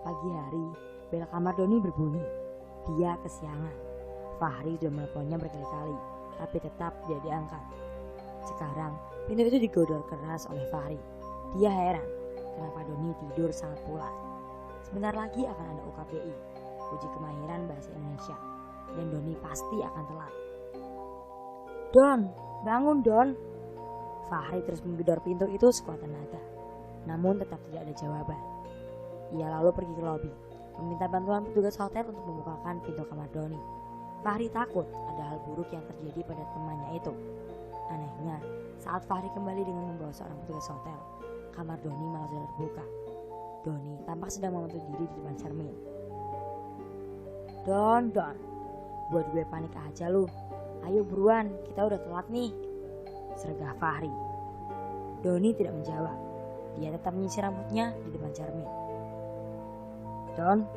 Pagi hari, bel kamar Doni berbunyi. Dia kesiangan. Fahri sudah menelponnya berkali-kali, tapi tetap tidak diangkat. Sekarang, pintu itu digodor keras oleh Fahri. Dia heran, kenapa Doni tidur sangat pulas. Sebentar lagi akan ada UKBI, uji kemahiran bahasa Indonesia, dan Doni pasti akan telat. Don, bangun Don. Fahri terus menggedor pintu itu sekuat tenaga, namun tetap tidak ada jawaban. Ia lalu pergi ke lobi, meminta bantuan petugas hotel untuk membukakan pintu kamar Doni. Fahri takut ada hal buruk yang terjadi pada temannya itu. Anehnya, saat Fahri kembali dengan membawa seorang petugas hotel, kamar Doni malah sudah terbuka. Doni tampak sedang membantu diri di depan cermin. Don, buat gue panik aja lu. Ayo buruan, kita udah telat nih, sergah Fahri. Doni tidak menjawab. Dia tetap menyisir rambutnya di depan cermin. Don,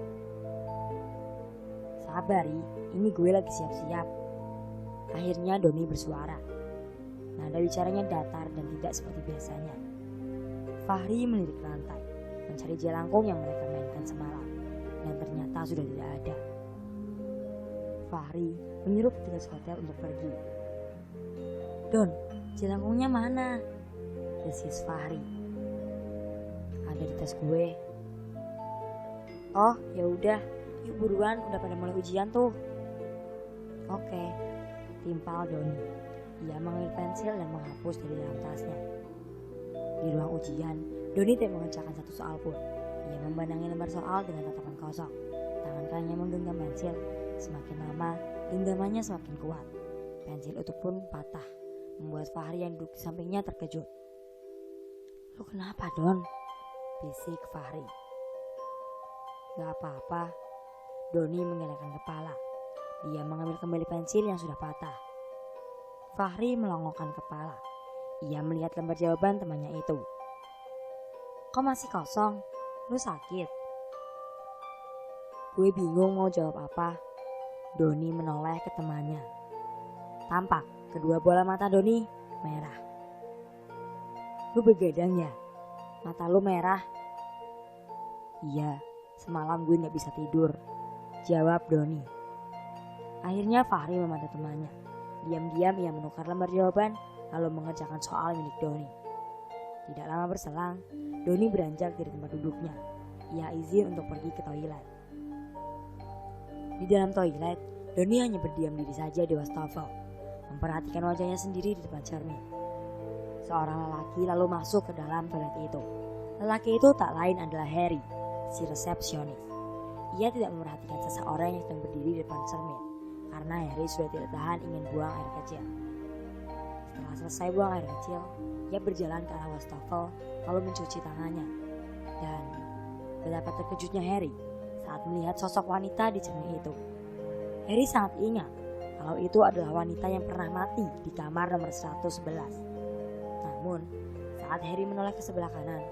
sabar ini gue lagi siap-siap. Akhirnya Doni bersuara. Nada bicaranya datar dan tidak seperti biasanya. Fahri melirik lantai, mencari jelangkung yang mereka mainkan semalam, dan ternyata sudah tidak ada. Fahri menyuruh petugas hotel untuk pergi. Don, jelangkungnya mana? Desis Fahri. Ada di tas gue. Oh, ya udah, yuk buruan, udah pada mulai ujian tuh. Oke, timpal Doni. Ia mengambil pensil dan menghapus dari dalam tasnya. Di ruang ujian, Doni tidak mengerjakan satu soal pun. Ia memandangi lembar soal dengan tatapan kosong. Tangan kanannya menggenggam pensil. Semakin lama, genggamannya semakin kuat. Pensil itu pun patah, membuat Fahri yang duduk di sampingnya terkejut. Lu kenapa, Don? Bisik Fahri. Gak apa-apa. Doni menggelengkan kepala. Dia mengambil kembali pensil yang sudah patah. Fahri melongokkan kepala. Ia melihat lembar jawaban temannya itu. Kok masih kosong? Lu sakit? Gue bingung mau jawab apa. Doni menoleh ke temannya. Tampak kedua bola mata Doni merah. Lu begadang ya? Mata lu merah? Iya, semalam gue gak bisa tidur, jawab Doni. Akhirnya Fahri membantu temannya. Diam-diam ia menukar lembar jawaban lalu mengerjakan soal milik Doni. Tidak lama berselang, Doni beranjak dari tempat duduknya. Ia izin untuk pergi ke toilet. Di dalam toilet, Doni hanya berdiam diri saja di wastafel, memperhatikan wajahnya sendiri di depan cermin. Seorang lelaki lalu masuk ke dalam toilet itu. Lelaki itu tak lain adalah Harry, si resepsionis. Ia tidak memperhatikan seseorang yang sedang berdiri di depan cermin, karena Harry sudah tidak tahan ingin buang air kecil. Setelah selesai buang air kecil, ia berjalan ke arah wastafel lalu mencuci tangannya. Dan betapa terkejutnya Harry saat melihat sosok wanita di cermin itu. Harry sangat ingat kalau itu adalah wanita yang pernah mati di kamar nomor 111. Namun, saat Harry menoleh ke sebelah kanan,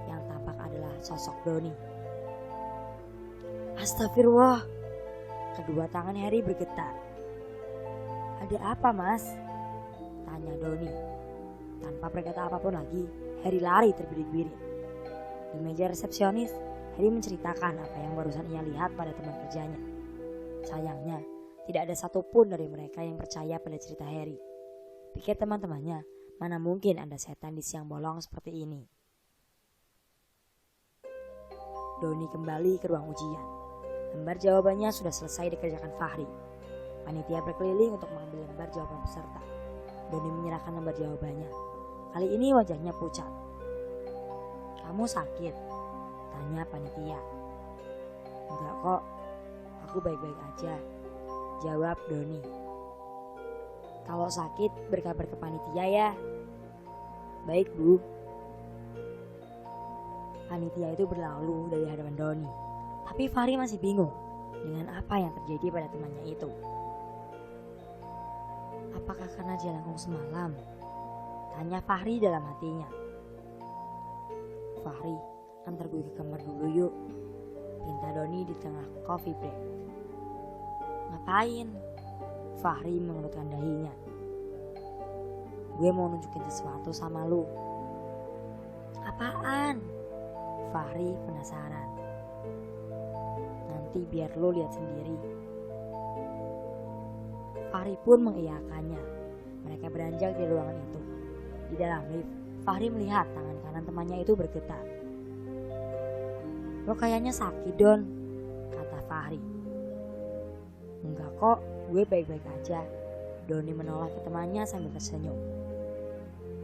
yang tampak adalah sosok Doni. Astagfirullah. Kedua tangan Harry bergetar. Ada apa, Mas? Tanya Doni. Tanpa berkata apapun lagi, Harry lari terbirit-birit. Di meja resepsionis, Harry menceritakan apa yang barusan ia lihat pada teman kerjanya. Sayangnya, tidak ada satupun dari mereka yang percaya pada cerita Harry. Pikir teman-temannya, mana mungkin ada setan di siang bolong seperti ini. Doni kembali ke ruang ujian. Lembar jawabannya sudah selesai dikerjakan Fahri. Panitia berkeliling untuk mengambil lembar jawaban peserta. Doni menyerahkan lembar jawabannya. Kali ini wajahnya pucat. Kamu sakit? Tanya panitia. Enggak kok, aku baik-baik aja, jawab Doni. Kalau sakit berkabar ke panitia ya. Baik Bu. Panitia itu berlalu dari hadapan Doni. Tapi Fahri masih bingung dengan apa yang terjadi pada temannya itu. Apakah karena jelangkung semalam? Tanya Fahri dalam hatinya. Fahri, antar gue ke kamar dulu yuk, pinta Doni di tengah coffee break. Ngapain? Fahri mengerutkan dahinya. Gue mau nunjukin sesuatu sama lu. Apaan? Fahri penasaran. nanti biar lo lihat sendiri. Fahri pun mengiyakannya. Mereka beranjak di ruangan itu. Di dalam lift, Fahri melihat tangan kanan temannya itu bergetar. Lo kayaknya sakit, Don, kata Fahri. Enggak kok, gue baik-baik aja. Doni menoleh ke temannya sambil tersenyum.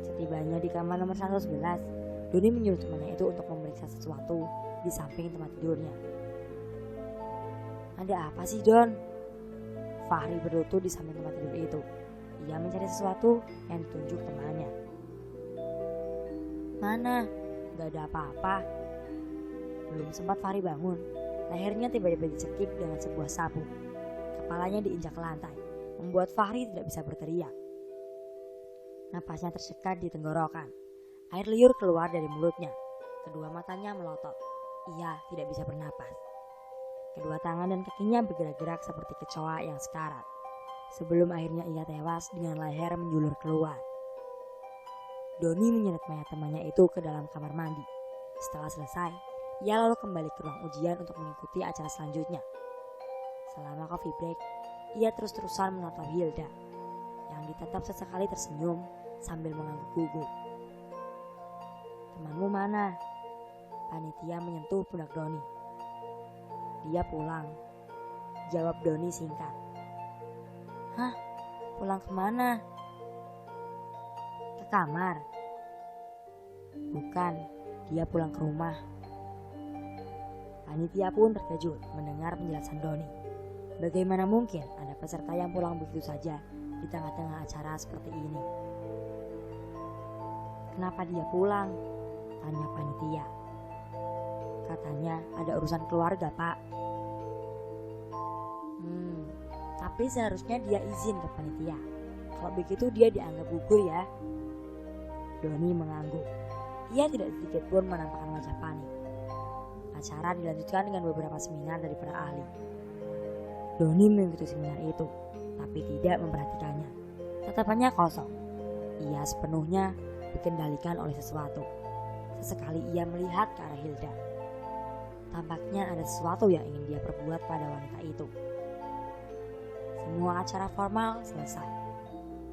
Setibanya di kamar nomor 111, Doni menyuruh temannya itu untuk memeriksa sesuatu di samping tempat tidurnya. Ada apa sih, Don? Fahri berlutut di samping tempat tidur itu. Ia mencari sesuatu yang ditunjuk temannya. Mana? Gak ada apa-apa. Belum sempat Fahri bangun, lehernya tiba-tiba dicekik dengan sebuah sapu. Kepalanya diinjak ke lantai, membuat Fahri tidak bisa berteriak. Napasnya tersekat di tenggorokan. Air liur keluar dari mulutnya. Kedua matanya melotot. Ia tidak bisa bernapas. Kedua tangan dan kakinya bergerak-gerak seperti kecoa yang sekarat. Sebelum akhirnya ia tewas dengan leher menjulur keluar. Doni menyeret mayat temannya itu ke dalam kamar mandi. Setelah selesai, ia lalu kembali ke ruang ujian untuk mengikuti acara selanjutnya. Selama coffee break, ia terus-terusan menatap Hilda, yang ditatap sesekali tersenyum sambil mengangguk gugup. Temanmu mana? Panitia menyentuh pundak Doni. Dia pulang, jawab Doni singkat. Hah? Pulang kemana? Ke kamar. Bukan, dia pulang ke rumah. Panitia pun terkejut mendengar penjelasan Doni. Bagaimana mungkin ada peserta yang pulang begitu saja di tengah-tengah acara seperti ini? Kenapa dia pulang? Tanya panitia. Katanya ada urusan keluarga, Pak. Tapi seharusnya dia izin ke panitia. Kalau begitu dia dianggap gugur ya. Doni mengangguk. Ia tidak sedikit pun menampakkan wajah panik. Acara dilanjutkan dengan beberapa seminar dari para ahli. Doni mengikuti seminar itu, tapi tidak memperhatikannya. Tatapannya kosong. Ia sepenuhnya dikendalikan oleh sesuatu. Sesekali ia melihat ke arah Hilda. Tampaknya ada sesuatu yang ingin dia perbuat pada wanita itu. Semua acara formal selesai.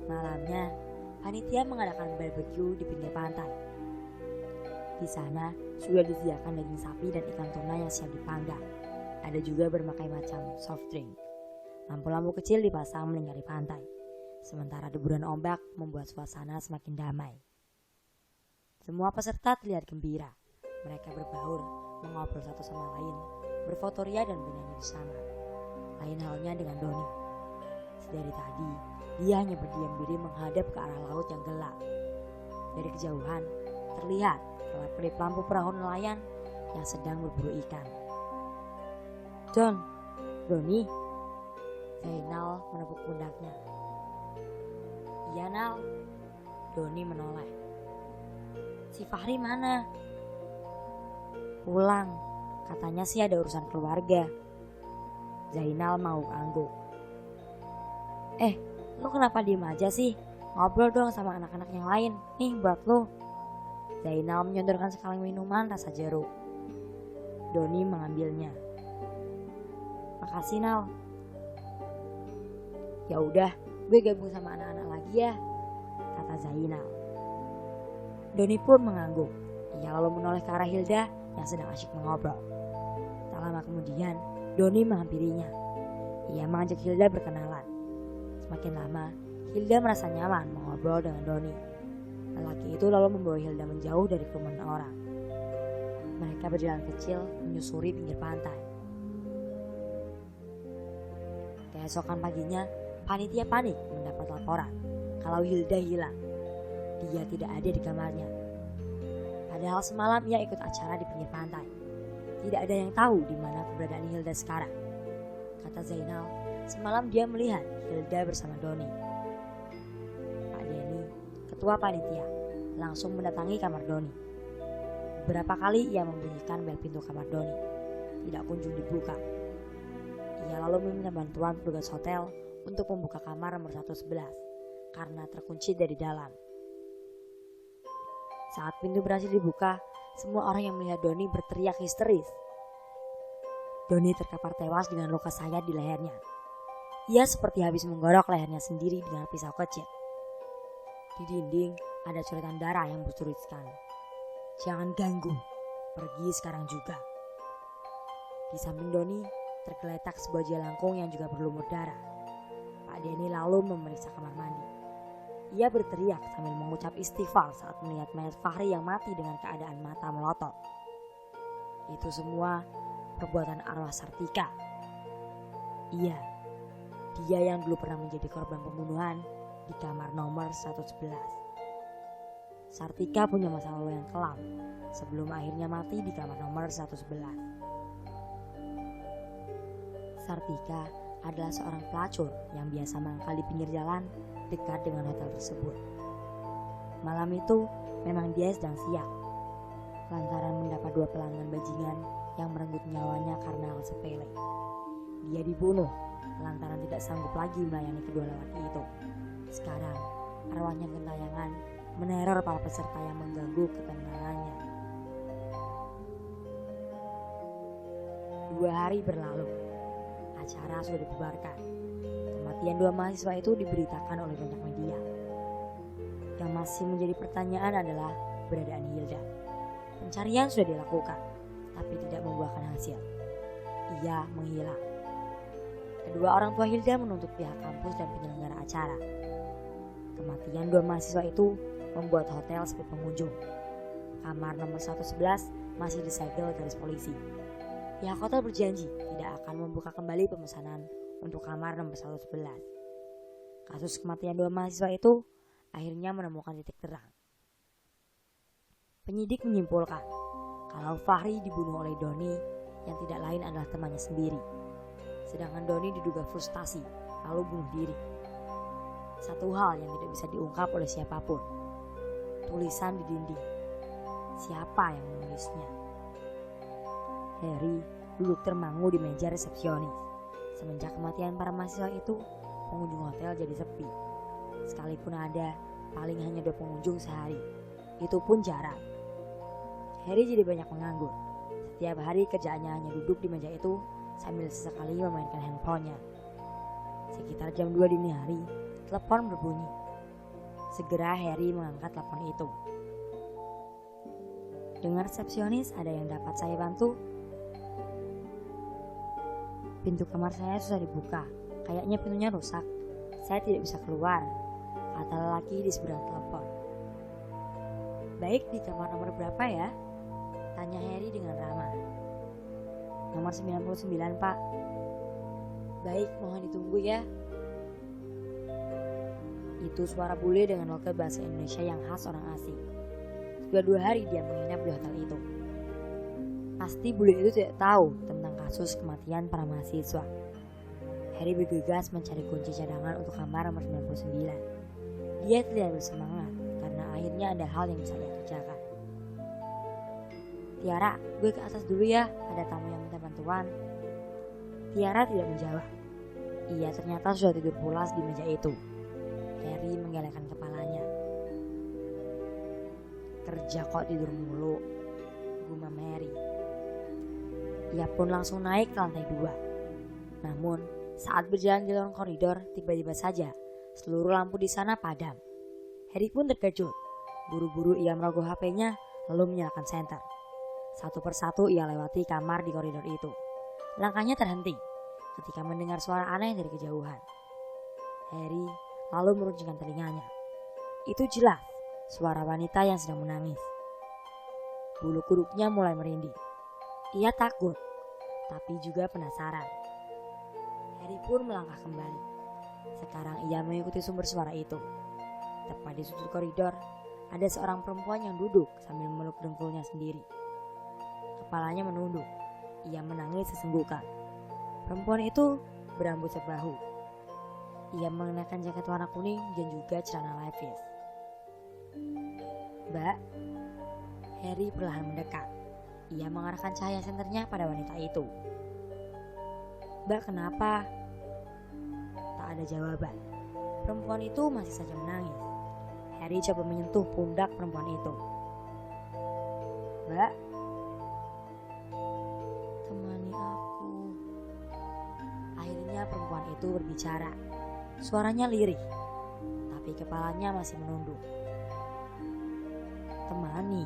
Malamnya, panitia mengadakan barbecue di pinggir pantai. Di sana sudah disediakan daging sapi dan ikan tuna yang siap dipanggang. Ada juga berbagai macam soft drink. Lampu-lampu kecil dipasang melingkari pantai. Sementara deburan ombak membuat suasana semakin damai. Semua peserta terlihat gembira. Mereka berbaur, mengobrol satu sama lain, berfotoria dan bernyanyi bersama. Lain halnya dengan Doni. Dari tadi, dia hanya berdiam diri menghadap ke arah laut yang gelap. Dari kejauhan, terlihat kelap-kelip lampu perahu nelayan yang sedang berburu ikan. Don, Doni, Zainal menepuk pundaknya. Iya, Nal. Doni menoleh. Si Fahri mana? Pulang, katanya sih ada urusan keluarga. Zainal mau angguk. Lu kenapa diem aja sih? Ngobrol dong sama anak-anak yang lain. Nih buat lu. Zainal menyodorkan sekaleng minuman rasa jeruk. Doni mengambilnya. Makasih, Nal. Ya udah, gue gabung sama anak-anak lagi ya, kata Zainal. Doni pun mengangguk. Ia lalu menoleh ke arah Hilda yang sedang asyik mengobrol. Tak lama kemudian, Doni menghampirinya. Ia mengajak Hilda berkenalan. Semakin lama, Hilda merasa nyaman mengobrol dengan Doni. Lelaki itu lalu membawa Hilda menjauh dari kerumunan orang. Mereka berjalan kecil menyusuri pinggir pantai. Keesokan paginya, panitia panik mendapat laporan kalau Hilda hilang. Dia tidak ada di kamarnya. Padahal semalam ia ikut acara di pinggir pantai. Tidak ada yang tahu di mana keberadaan Hilda sekarang. Kata Zainal, semalam dia melihat Hilda bersama Doni. Pak Denny, ketua panitia, langsung mendatangi kamar Doni. Beberapa kali ia membunyikan bel pintu kamar Doni. Tidak kunjung dibuka. Ia lalu meminta bantuan petugas hotel untuk membuka kamar nomor 111 karena terkunci dari dalam. Saat pintu berhasil dibuka, semua orang yang melihat Doni berteriak histeris. Doni terkapar tewas dengan luka sayat di lehernya. Ia seperti habis menggorok lehernya sendiri dengan pisau kecil. Di dinding ada coretan darah yang bertuliskan, "Jangan ganggu, pergi sekarang juga." Di samping Doni tergeletak sebuah jelangkung yang juga berlumur darah. Pak Denny lalu memeriksa kamar mandi. Ia berteriak sambil mengucap istighfar saat melihat mayat Fahri yang mati dengan keadaan mata melotot. Itu semua perbuatan arwah Sartika. Iya, dia yang dulu pernah menjadi korban pembunuhan di kamar nomor 111. Sartika punya masa lalu yang kelam sebelum akhirnya mati di kamar nomor 111. Sartika adalah seorang pelacur yang biasa mangkal di pinggir jalan dekat dengan hotel tersebut. Malam itu memang dia sedang siap lantaran mendapat 2 pelanggan bajingan yang merenggut nyawanya karena hal sepele. Dia dibunuh lantaran tidak sanggup lagi melayani kedua lelaki itu. Sekarang arwahnya gentayangan meneror para peserta yang mengganggu ketenangannya. 2 hari berlalu. Acara sudah dibubarkan. Kematian 2 mahasiswa itu diberitakan oleh banyak media. Yang masih menjadi pertanyaan adalah keberadaan Hilda. Pencarian sudah dilakukan, tapi tidak membuahkan hasil. Ia menghilang. Kedua orang tua Hilda menuntut pihak kampus dan penyelenggara acara. Kematian 2 mahasiswa itu membuat hotel sepi pengunjung. Kamar nomor 111 masih disegel garis polisi. Pihak hotel berjanji tidak akan membuka kembali pemesanan untuk kamar nomor 111. Kasus kematian 2 mahasiswa itu akhirnya menemukan titik terang. Penyidik menyimpulkan kalau Fahri dibunuh oleh Doni yang tidak lain adalah temannya sendiri. Sedangkan Doni diduga frustasi lalu bunuh diri. Satu hal yang tidak bisa diungkap oleh siapapun. Tulisan di dinding. Siapa yang menulisnya? Harry duduk termangu di meja resepsionis. Semenjak kematian para mahasiswa itu, pengunjung hotel jadi sepi. Sekalipun ada, paling hanya 2 pengunjung sehari. Itu pun jarang. Harry jadi banyak menganggur. Setiap hari kerjaannya hanya duduk di meja itu sambil sesekali memainkan handphonenya. Sekitar jam 2 dini hari, telepon berbunyi. Segera Harry mengangkat telepon itu. Dengan resepsionis, ada yang dapat saya bantu? Pintu kamar saya susah dibuka. Kayaknya pintunya rusak. Saya tidak bisa keluar, kata lelaki di seberang telepon. Baik, di kamar nomor berapa ya? Tanya Harry dengan ramah. Nomor 99, Pak. Baik, mohon ditunggu ya. Itu suara bule dengan logat bahasa Indonesia yang khas orang asing. Sudah 2 hari dia menginap di hotel itu. Pasti bule itu tidak tahu tentang kasus kematian para mahasiswa. Harry bergegas mencari kunci cadangan untuk kamar nomor 99. Dia terlihat bersemangat karena akhirnya ada hal yang bisa ia kerjakan. Tiara, gue ke atas dulu ya, ada tamu yang minta bantuan. Tiara tidak menjawab. Ia ternyata sudah tidur pulas di meja itu. Harry menggelengkan kepalanya. Kerja kok tidur mulu, gumam Harry. Ia pun langsung naik ke lantai 2. Namun, saat berjalan di lorong koridor, tiba-tiba saja seluruh lampu di sana padam. Harry pun terkejut. Buru-buru ia merogoh HP-nya lalu menyalakan senter. Satu persatu ia lewati kamar di koridor itu. Langkahnya terhenti ketika mendengar suara aneh dari kejauhan. Harry lalu meruncingkan telinganya. Itu jelas suara wanita yang sedang menangis. Bulu kuduknya mulai merinding. Ia takut, tapi juga penasaran. Harry pun melangkah kembali. Sekarang ia mengikuti sumber suara itu. Tepat di sudut koridor, ada seorang perempuan yang duduk sambil memeluk dengkulnya sendiri. Kepalanya menunduk. Ia menangis sesenggukan. Perempuan itu berambut sebahu. Ia mengenakan jaket warna kuning dan juga celana levis. Mbak, Harry perlahan mendekat. Ia mengarahkan cahaya senternya pada wanita itu. Mbak, kenapa? Tak ada jawaban. Perempuan itu masih saja menangis. Harry coba menyentuh pundak perempuan itu. Mbak, temani aku. itu berbicara. Suaranya lirih, tapi kepalanya masih menunduk. Temani.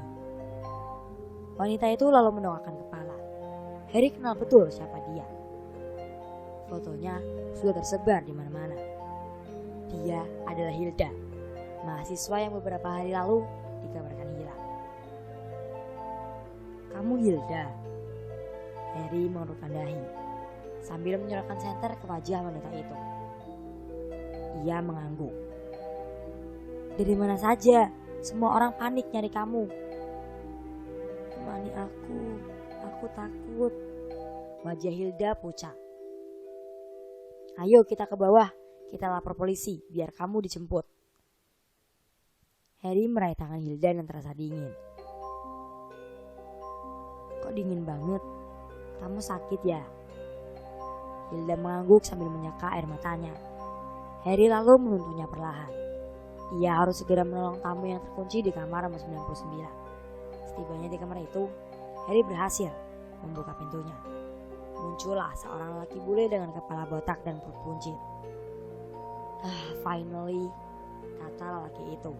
Wanita itu lalu mendongakkan kepala. Harry kenal betul siapa dia. Fotonya sudah tersebar di mana-mana. Dia adalah Hilda, mahasiswa yang beberapa hari lalu dikabarkan hilang. Kamu Hilda? Harry mengerutkan dahi sambil menyorotkan senter ke wajah wanita itu. Ia mengangguk. Dari mana saja? Semua orang panik nyari kamu. Temani aku takut. Wajah Hilda pucat. Ayo kita ke bawah, kita lapor polisi biar kamu dijemput. Harry meraih tangan Hilda dan terasa dingin. Kok dingin banget? Kamu sakit ya? Hilda mengangguk sambil menyeka air matanya. Harry lalu menuntunnya perlahan. Ia harus segera menolong tamu yang terkunci di kamar nomor 99. Setibanya di kamar itu, Harry berhasil membuka pintunya. Muncullah seorang lelaki bule dengan kepala botak dan perut buncit. Finally, kata lelaki itu.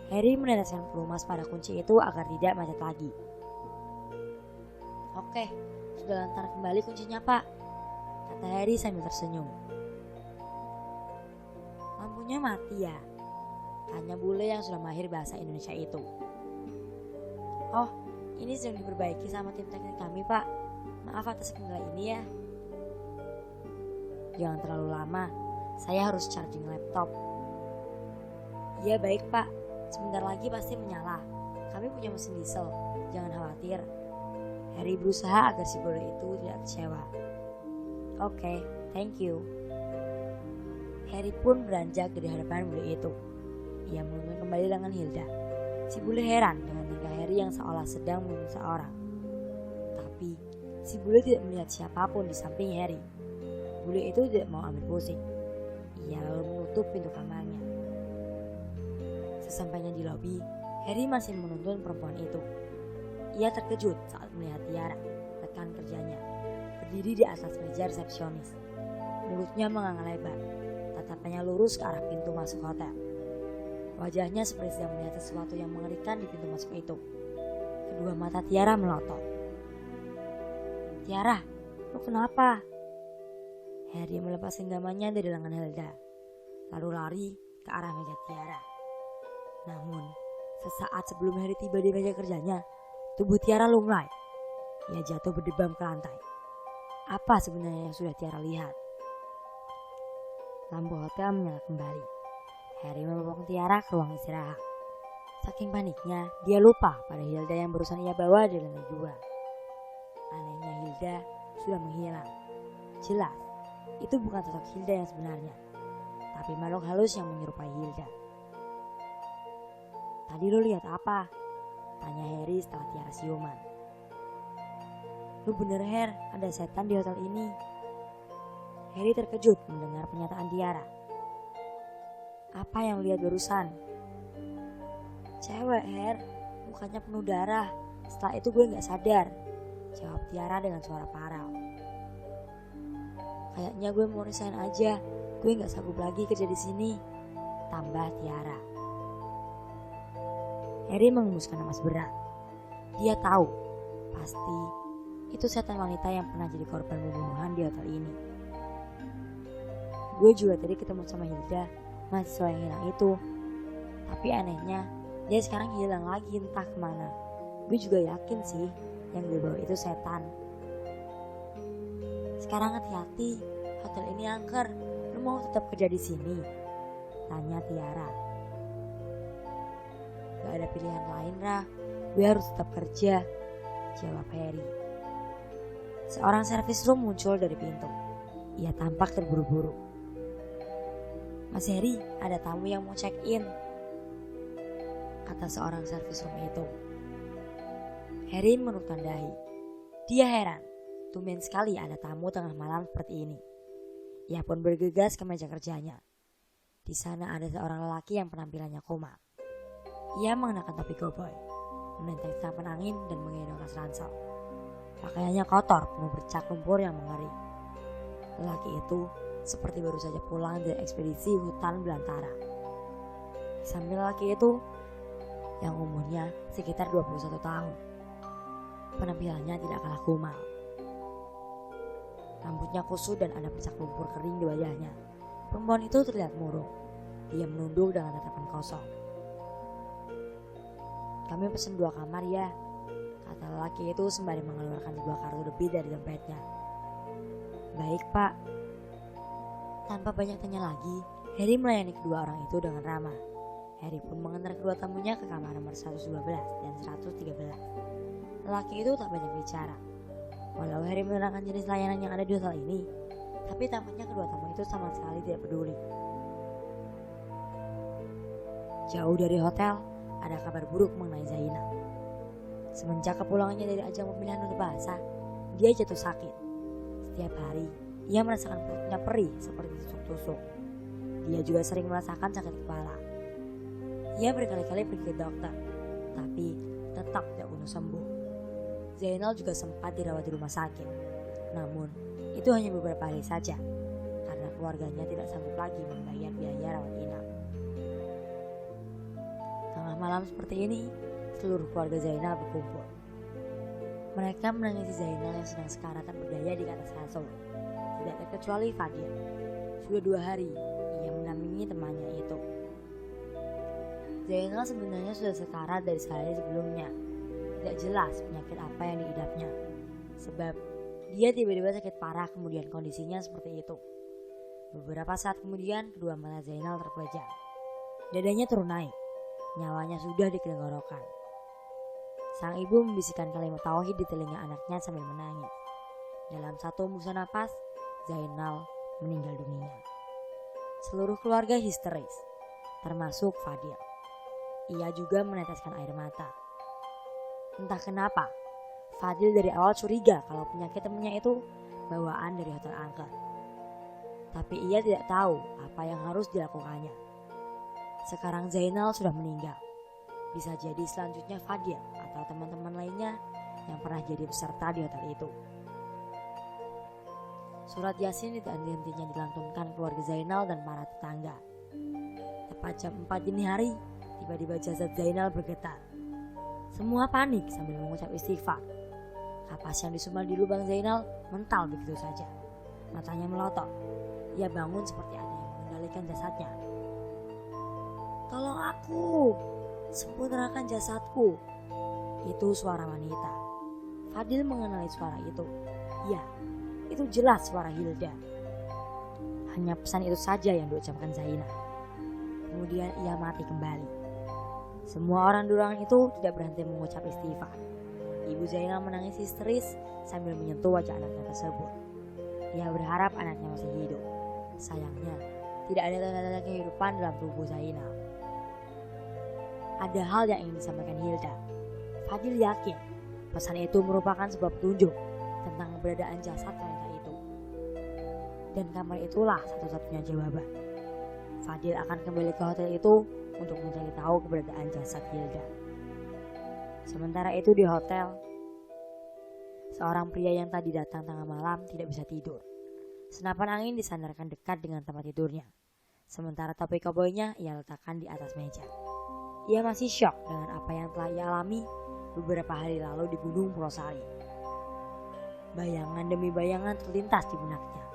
Harry meneteskan pelumas pada kunci itu agar tidak macet lagi. Oke, sudah lantar kembali kuncinya pak, kata Harry sambil tersenyum. Lampunya mati ya? Tanya bule yang sudah mahir bahasa Indonesia itu. Oh, ini sedang diperbaiki sama tim teknik kami pak. Maaf atas kendala ini ya. Jangan terlalu lama, saya harus charging laptop. Iya baik pak, sebentar lagi pasti menyala. Kami punya mesin diesel, jangan khawatir. Harry berusaha agar si bule itu tidak kecewa. Oke, thank you. Harry pun beranjak dari hadapan bule itu. Ia menuntun kembali dengan Hilda. Si bule heran dengan tingkah Harry yang seolah sedang membunuh seorang. Tapi si bule tidak melihat siapapun di samping Harry. Bule itu tidak mau ambil pusing. Ia lalu menutup pintu kamarnya. Sesampainya di lobi, Harry masih menuntun perempuan itu. Ia terkejut saat melihat Tiara, rekan kerjanya, berdiri di atas meja resepsionis. Mulutnya menganga lebar, tatapannya lurus ke arah pintu masuk hotel. Wajahnya seperti sedang melihat sesuatu yang mengerikan di pintu masuk itu. Kedua mata Tiara melotot. Tiara, lu kenapa? Harry melepas genggamannya dari lengan Hilda, lalu lari ke arah meja Tiara. Namun, sesaat sebelum Harry tiba di meja kerjanya, tubuh Tiara lunglai. Ia jatuh berdebam ke lantai. Apa sebenarnya yang sudah Tiara lihat? Lampu hotel menyala kembali. Harry membawa Tiara ke ruang istirahat. Saking paniknya, dia lupa pada Hilda yang barusan ia bawa di lantai 2. Anehnya Hilda sudah menghilang. Jelas, itu bukan sosok Hilda yang sebenarnya, tapi makhluk halus yang menyerupai Hilda. Tadi lo lihat apa? Tanya Harry setelah Tiara siuman. Lu bener Her, ada setan di hotel ini. Harry terkejut mendengar pernyataan Tiara. Apa yang lu lihat barusan? Cewek Her, mukanya penuh darah. Setelah itu gue gak sadar, jawab Tiara dengan suara parau. Kayaknya gue mau resign aja, gue gak sanggup lagi kerja di sini, tambah Tiara. Harry mengembuskan napas berat. Dia tahu, pasti itu setan wanita yang pernah jadi korban pembunuhan di hotel ini. Gue juga tadi ketemu sama Hilda, mahasiswa yang hilang itu. Tapi anehnya, dia sekarang hilang lagi entah kemana. Gue juga yakin sih, yang gue bawa itu setan. Sekarang hati-hati, hotel ini angker. Lu mau tetap kerja di sini? Tanya Tiara. Gak ada pilihan lain Rah, gue harus tetap kerja, jawab Harry. Seorang servis room muncul dari pintu. Ia tampak terburu-buru. Mas Harry, ada tamu yang mau check in, kata seorang servis room itu. Harry menurutkan dahi. Dia heran, tumben sekali ada tamu tengah malam seperti ini. Ia pun bergegas ke meja kerjanya. Di sana ada seorang lelaki yang penampilannya koma. Ia mengenakan topi cowboy, menenteng senapan angin dan menggendong tas ransel. Pakaiannya kotor, penuh bercak lumpur yang mengering. Lelaki itu seperti baru saja pulang dari ekspedisi hutan belantara. Sambil lelaki itu yang umurnya sekitar 21 tahun. Penampilannya tidak kalah kumal. Rambutnya kusut dan ada bercak lumpur kering di wajahnya. Perempuan itu terlihat murung. Dia menunduk dengan tatapan kosong. "Kami pesen 2 kamar ya," kata lelaki itu sembari mengeluarkan sebuah kartu debit dari dompetnya. "Baik pak." Tanpa banyak tanya lagi, Harry melayani kedua orang itu dengan ramah. Harry pun mengantar kedua tamunya ke kamar nomor 112 dan 113. Lelaki itu tak banyak bicara. Walau Harry menerangkan jenis layanan yang ada di hotel ini, tapi tampaknya kedua tamu itu sama sekali tidak peduli. Jauh dari hotel, ada kabar buruk mengenai Zainal. Semenjak kepulangannya dari ajang pemilihan untuk bahasa, dia jatuh sakit. Setiap hari, ia merasakan perutnya perih seperti ditusuk-tusuk. Dia juga sering merasakan sakit kepala. Ia berkali-kali pergi ke dokter, tapi tetap tidak kunjung sembuh. Zainal juga sempat dirawat di rumah sakit. Namun, itu hanya beberapa hari saja, karena keluarganya tidak sanggup lagi membayar biaya rawat inap. Tengah malam seperti ini, seluruh keluarga Zainal berkumpul. Mereka menangisi Zainal yang sedang sekarat tak berdaya di atas kasur. Tidak terkecuali Fadil. Sudah 2 hari, ia mendampingi temannya itu. Zainal sebenarnya sudah sekarat dari sehari sebelumnya. Tidak jelas penyakit apa yang diidapnya. Sebab dia tiba-tiba sakit parah kemudian kondisinya seperti itu. Beberapa saat kemudian kedua mata Zainal terpejam. Dadanya turun naik. Nyawanya sudah di tenggorokan. Sang ibu membisikkan kalimat tauhid di telinga anaknya sambil menangis. Dalam satu hembusan napas, Zainal meninggal dunia. Seluruh keluarga histeris, termasuk Fadil. Ia juga meneteskan air mata. Entah kenapa, Fadil dari awal curiga kalau penyakit temannya itu bawaan dari hotel angker. Tapi ia tidak tahu apa yang harus dilakukannya. Sekarang Zainal sudah meninggal. Bisa jadi selanjutnya Fadil atau teman-teman lainnya yang pernah jadi peserta di hotel itu. Surat Yasin tidak henti-hentinya dilantunkan keluarga Zainal dan para tetangga. Tepat jam 4 dini hari, tiba-tiba jasad Zainal bergetar. Semua panik sambil mengucap istighfar. Kapas yang disumbat di lubang Zainal mental begitu saja. Matanya melotot. Ia bangun seperti ada yang mengendalikan jasadnya. "Tolong aku, sempurnakan jasadku." Itu suara wanita. Fadil mengenali suara itu. Ya, itu jelas suara Hilda. Hanya pesan itu saja yang diucapkan Zainal. Kemudian ia mati kembali. Semua orang di ruangan itu tidak berhenti mengucap istighfar. Ibu Zainal menangis histeris sambil menyentuh wajah anaknya tersebut. Ia berharap anaknya masih hidup. Sayangnya, tidak ada tanda-tanda kehidupan dalam tubuh Zainal. Ada hal yang ingin disampaikan Hilda. Fadil yakin pesan itu merupakan sebuah petunjuk tentang keberadaan jasad wanita itu. Dan kamar itulah satu-satunya jawaban. Fadil akan kembali ke hotel itu untuk mencari tahu keberadaan jasad Hilda. Sementara itu di hotel, seorang pria yang tadi datang tengah malam tidak bisa tidur. Senapan angin disandarkan dekat dengan tempat tidurnya. Sementara topi koboynya ia letakkan di atas meja. Ia masih syok dengan apa yang telah ia alami beberapa hari lalu di Gunung Purwosari. Bayangan demi bayangan terlintas di benaknya.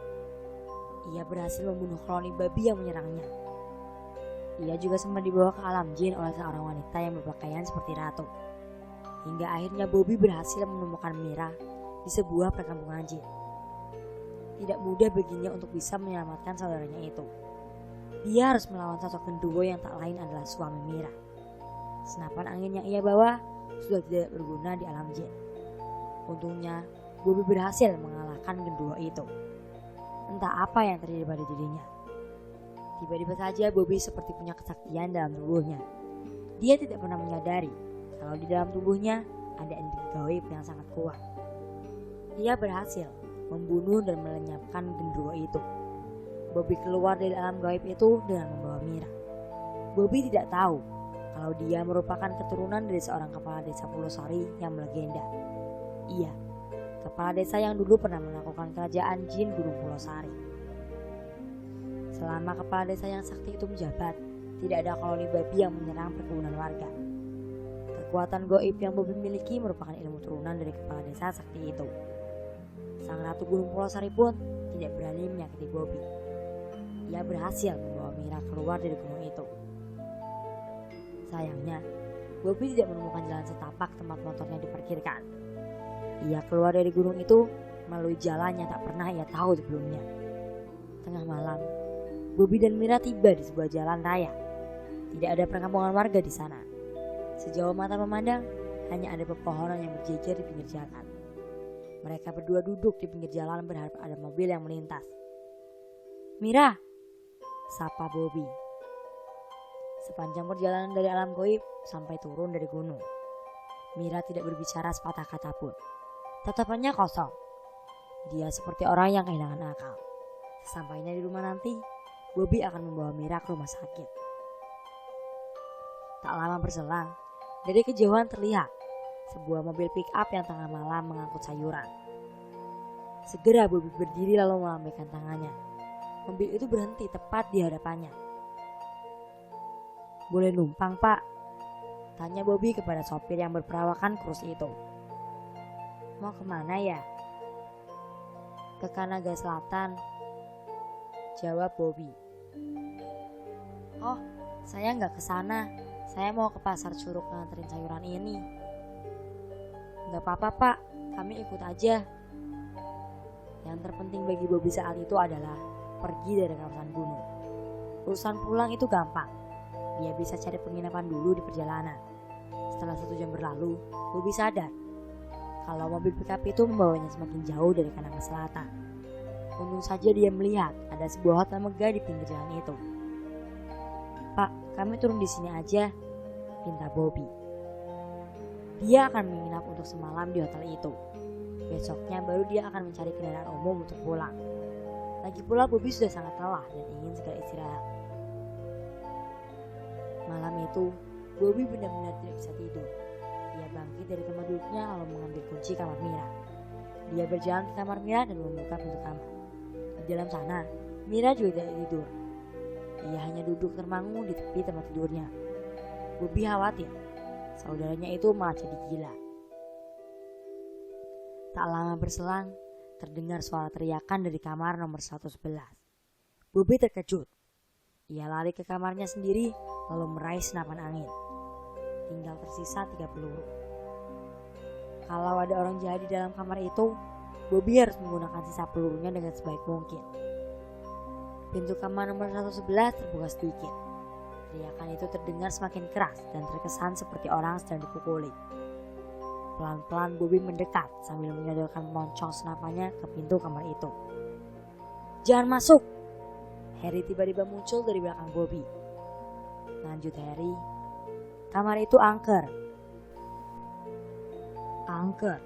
Ia berhasil membunuh koloni babi yang menyerangnya. Ia juga sempat dibawa ke alam jin oleh seorang wanita yang berpakaian seperti ratu. Hingga akhirnya Bobby berhasil menemukan Mira di sebuah perkampungan jin. Tidak mudah baginya untuk bisa menyelamatkan saudaranya itu. Dia harus melawan sosok genderuwo yang tak lain adalah suami Mira. Senapan angin yang ia bawa sudah tidak berguna di alam jin. Untungnya Bobby berhasil mengalahkan genderuwo itu. Entah apa yang terjadi pada dirinya. Tiba-tiba saja Bobby seperti punya kesaktian dalam tubuhnya. Dia tidak pernah menyadari kalau di dalam tubuhnya ada energi gaib yang sangat kuat. Dia berhasil membunuh dan melenyapkan genderuwo itu. Bobby keluar dari alam gaib itu dengan membawa Mira. Bobby tidak tahu kalau dia merupakan keturunan dari seorang kepala desa Purwosari yang melegenda. Iya, kepala desa yang dulu pernah melakukan kerajaan jin Gunung Pulau Sari. Selama kepala desa yang sakti itu menjabat, tidak ada koloni babi yang menyerang perkebunan warga. Kekuatan goib yang Bobi miliki merupakan ilmu turunan dari kepala desa sakti itu. Sang Ratu Gunung Pulau Sari pun tidak berani menyakiti Bobi. Ia berhasil membawa Mira keluar dari gunung itu. Sayangnya, Bobi tidak menemukan jalan setapak tempat motornya diparkirkan. Ia keluar dari gunung itu melalui jalan yang tak pernah ia tahu sebelumnya. Tengah malam, Bobi dan Mira tiba di sebuah jalan raya. Tidak ada perkampungan warga di sana. Sejauh mata memandang, hanya ada pepohonan yang berjejer di pinggir jalan. Mereka berdua duduk di pinggir jalan berharap ada mobil yang melintas. "Mira!" sapa Bobi. Sepanjang perjalanan dari alam goib sampai turun dari gunung, Mira tidak berbicara sepatah kata pun. Tatapannya kosong. Dia seperti orang yang kehilangan akal. Sesampainya di rumah nanti, Bobi akan membawa Mira ke rumah sakit. Tak lama berselang, dari kejauhan terlihat sebuah mobil pick up yang tengah malam mengangkut sayuran. Segera Bobi berdiri lalu melambaikan tangannya. Mobil itu berhenti tepat di hadapannya. "Boleh numpang, Pak?" tanya Bobi kepada sopir yang berperawakan kurus itu. "Mau kemana ya?" "Ke Kanaga Selatan," jawab Bobi. "Oh, saya nggak ke sana. Saya mau ke pasar Curug nganterin sayuran ini." "Nggak apa-apa, Pak. Kami ikut aja." Yang terpenting bagi Bobi saat itu adalah pergi dari kawasan gunung. Urusan pulang itu gampang. Dia bisa cari penginapan dulu di perjalanan. Setelah 1 jam berlalu, Bobi sadar kalau mobil pickup itu membawanya semakin jauh dari Kanaga Selatan. Untung saja dia melihat ada sebuah hotel megah di pinggir jalan itu. "Pak, kami turun di sini aja," pinta Bobi. Dia akan menginap untuk semalam di hotel itu. Besoknya baru dia akan mencari kendaraan umum untuk pulang. Lagi pula Bobi sudah sangat lelah dan ingin segera istirahat. Malam itu, Bobi benar-benar tidak bisa tidur. Dia bangkit dari tempat duduknya lalu mengambil kunci kamar Mira. Dia berjalan ke kamar Mira dan membuka pintu kamar. Di dalam sana, Mira juga tidak tidur. Ia hanya duduk termangu di tepi tempat tidurnya. Bobi khawatir saudaranya itu malah jadi gila. Tak lama berselang, terdengar suara teriakan dari kamar nomor 111. Bobi terkejut. Ia lari ke kamarnya sendiri lalu meraih senapan angin. Tinggal tersisa 3 peluru. Kalau ada orang jahat di dalam kamar itu, Bobi harus menggunakan sisa pelurunya dengan sebaik mungkin. Pintu kamar nomor 111 terbuka sedikit. Teriakan itu terdengar semakin keras dan terkesan seperti orang sedang dipukuli. Pelan-pelan Bobi mendekat sambil menyodorkan moncong senapannya ke pintu kamar itu. "Jangan masuk!" Harry tiba-tiba muncul dari belakang Bobi. "Lanjut Harry." "Kamar itu angker." "Angker?"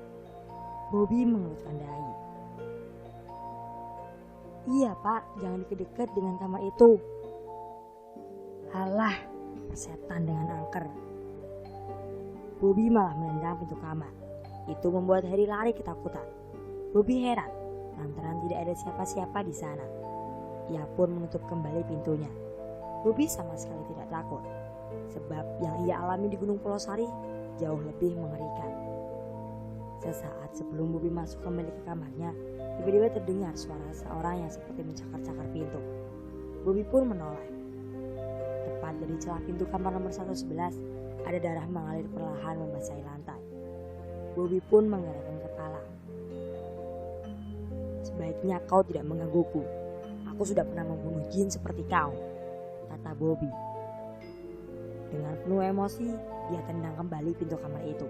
Bobi mengerutkan dahi. "Iya Pak, jangan deket-deket dengan kamar itu." "Halah, persetan dengan angker." Bobi malah menendang pintu kamar. Itu membuat Harry lari ketakutan. Bobi heran lantaran tidak ada siapa-siapa di sana. Ia pun menutup kembali pintunya. Bobi sama sekali tidak takut, sebab yang ia alami di Gunung Pulau Sari jauh lebih mengerikan. Sesaat sebelum Bobi masuk kembali ke kamarnya, tiba-tiba terdengar suara seorang yang seperti mencakar-cakar pintu. Bobi pun menoleh. Tepat dari celah pintu kamar nomor 111, ada darah mengalir perlahan membasahi lantai. Bobi pun menggelengkan kepala. "Sebaiknya kau tidak menggangguku. Aku sudah pernah membunuh jin seperti kau," kata Bobi. Dengan penuh emosi, dia tendang kembali pintu kamar itu.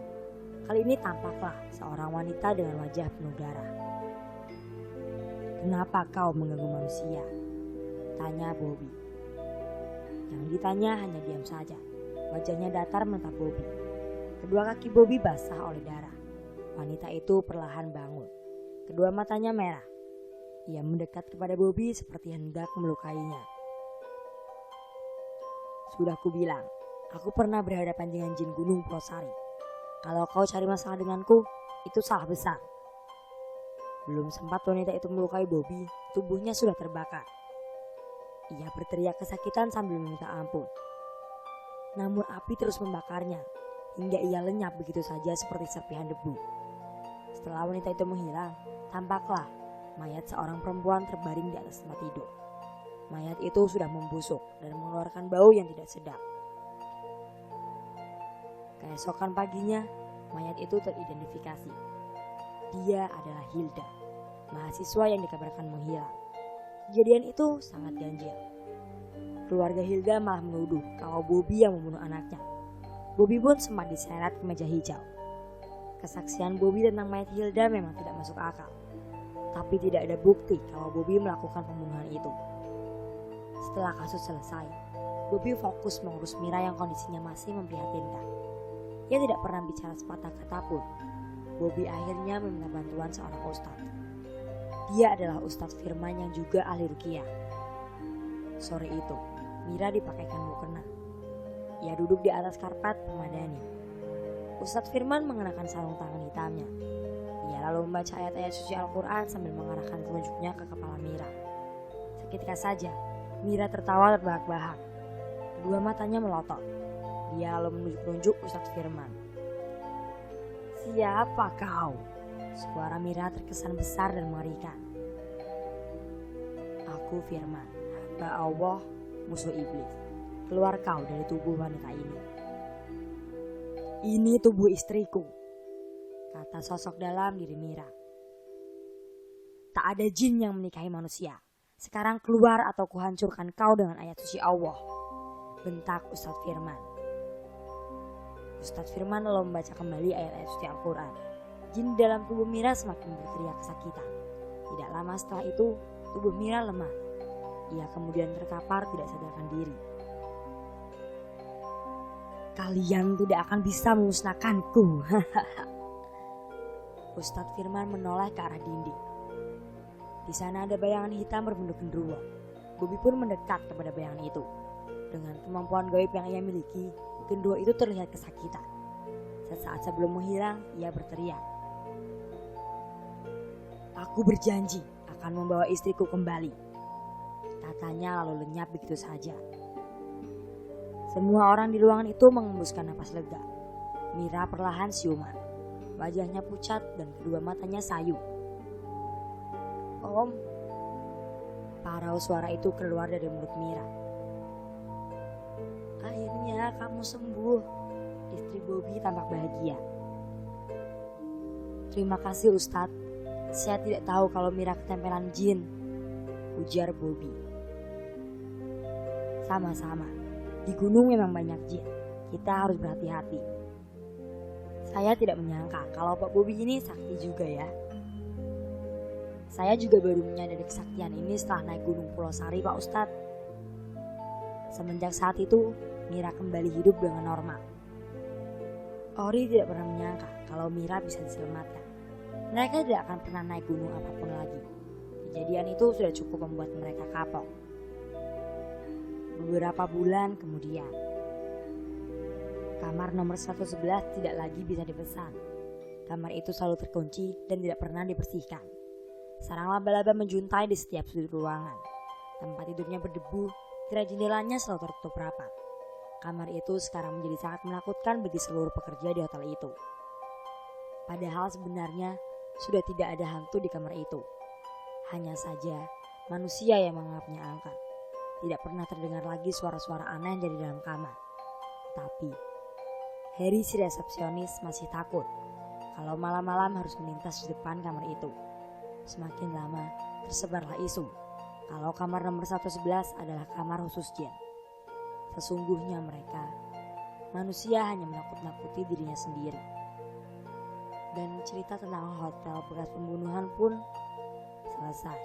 Kali ini tampaklah seorang wanita dengan wajah penuh darah. "Kenapa kau mengganggu manusia?" tanya Bobi. Yang ditanya hanya diam saja. Wajahnya datar menatap Bobi. Kedua kaki Bobi basah oleh darah. Wanita itu perlahan bangun. Kedua matanya merah. Ia mendekat kepada Bobi seperti hendak melukainya. "Sudah kubilang, aku pernah berhadapan dengan jin Gunung Pulau Sari. Kalau kau cari masalah denganku, itu salah besar." Belum sempat wanita itu melukai Bobby, tubuhnya sudah terbakar. Ia berteriak kesakitan sambil meminta ampun. Namun api terus membakarnya, hingga ia lenyap begitu saja seperti serpihan debu. Setelah wanita itu menghilang, tampaklah mayat seorang perempuan terbaring di atas tempat tidur. Mayat itu sudah membusuk dan mengeluarkan bau yang tidak sedap. Keesokan paginya, mayat itu teridentifikasi. Dia adalah Hilda, mahasiswa yang dikabarkan menghilang. Kejadian itu sangat ganjil. Keluarga Hilda malah menuduh kalau Bobby yang membunuh anaknya. Bobby pun sempat diseret ke meja hijau. Kesaksian Bobby tentang mayat Hilda memang tidak masuk akal. Tapi tidak ada bukti kalau Bobby melakukan pembunuhan itu. Setelah kasus selesai, Bobby fokus mengurus Mira yang kondisinya masih memprihatinkan. Ia tidak pernah bicara sepatah kata pun. Bobby akhirnya meminta bantuan seorang ustadz. Dia adalah Ustadz Firman yang juga ahli ruqyah. Sore itu, Mira dipakaikan mukena. Ia duduk di atas karpet permadani. Ustadz Firman mengenakan sarung tangan hitamnya. Ia lalu membaca ayat-ayat suci Al-Quran sambil mengarahkan telunjuknya ke kepala Mira. Seketika saja, Mira tertawa terbahak-bahak. Kedua matanya melotot. Dia lalu menunjuk-nunjuk Ustadz Firman. "Siapa kau?" Suara Mira terkesan besar dan mengerikan. "Aku Firman, hamba Allah, musuh iblis. Keluar kau dari tubuh wanita ini." "Ini tubuh istriku," kata sosok dalam diri Mira. "Tak ada jin yang menikahi manusia. Sekarang keluar atau kuhancurkan kau dengan ayat suci Allah," bentak Ustadz Firman. Ustadz Firman lalu membaca kembali ayat-ayat suci Al-Quran. Jin dalam tubuh Mira semakin berteriak kesakitan. Tidak lama setelah itu, tubuh Mira lemah. Ia kemudian terkapar tidak sadarkan diri. "Kalian tidak akan bisa memusnahkanku." Ustadz Firman menoleh ke arah dinding. Di sana ada bayangan hitam berbentuk genderuwo. Bobby pun mendekat kepada bayangan itu. Dengan kemampuan gaib yang ia miliki, genderuwo itu terlihat kesakitan. Sesaat sebelum menghilang, ia berteriak, "Aku berjanji akan membawa istriku kembali," katanya lalu lenyap begitu saja. Semua orang di ruangan itu mengembuskan napas lega. Mira perlahan siuman. Wajahnya pucat dan kedua matanya sayu. "Om," parau suara itu keluar dari mulut Mira. "Akhirnya kamu sembuh." Istri Bobby tampak bahagia. "Terima kasih Ustadz. Saya tidak tahu kalau Mira ketempelan jin," ujar Bobby. "Sama-sama. Di gunung memang banyak jin. Kita harus berhati-hati." "Saya tidak menyangka kalau Pak Bobby ini sakti juga ya." "Saya juga baru menyadari kesaktian ini setelah naik gunung Pulau Sari Pak Ustadz." Semenjak saat itu, Mira kembali hidup dengan normal. Ori tidak pernah menyangka kalau Mira bisa diselamatkan. Mereka tidak akan pernah naik gunung apapun lagi. Kejadian itu sudah cukup membuat mereka kapok. Beberapa bulan kemudian, kamar nomor 111 tidak lagi bisa dipesan. Kamar itu selalu terkunci dan tidak pernah dibersihkan. Sarang laba-laba menjuntai di setiap sudut ruangan. Tempat tidurnya berdebu, tirai jendelanya selalu tertutup rapat. Kamar itu sekarang menjadi sangat menakutkan bagi seluruh pekerja di hotel itu. Padahal sebenarnya sudah tidak ada hantu di kamar itu. Hanya saja manusia yang menganggapnya angkat. Tidak pernah terdengar lagi suara-suara aneh dari dalam kamar. Tapi Harry si resepsionis masih takut kalau malam-malam harus melintas di depan kamar itu. Semakin lama tersebarlah isu kalau kamar nomor 111 adalah kamar khusus jin. Sesungguhnya mereka, manusia hanya menakut-nakuti dirinya sendiri. Dan cerita tentang hotel bekas pembunuhan pun selesai.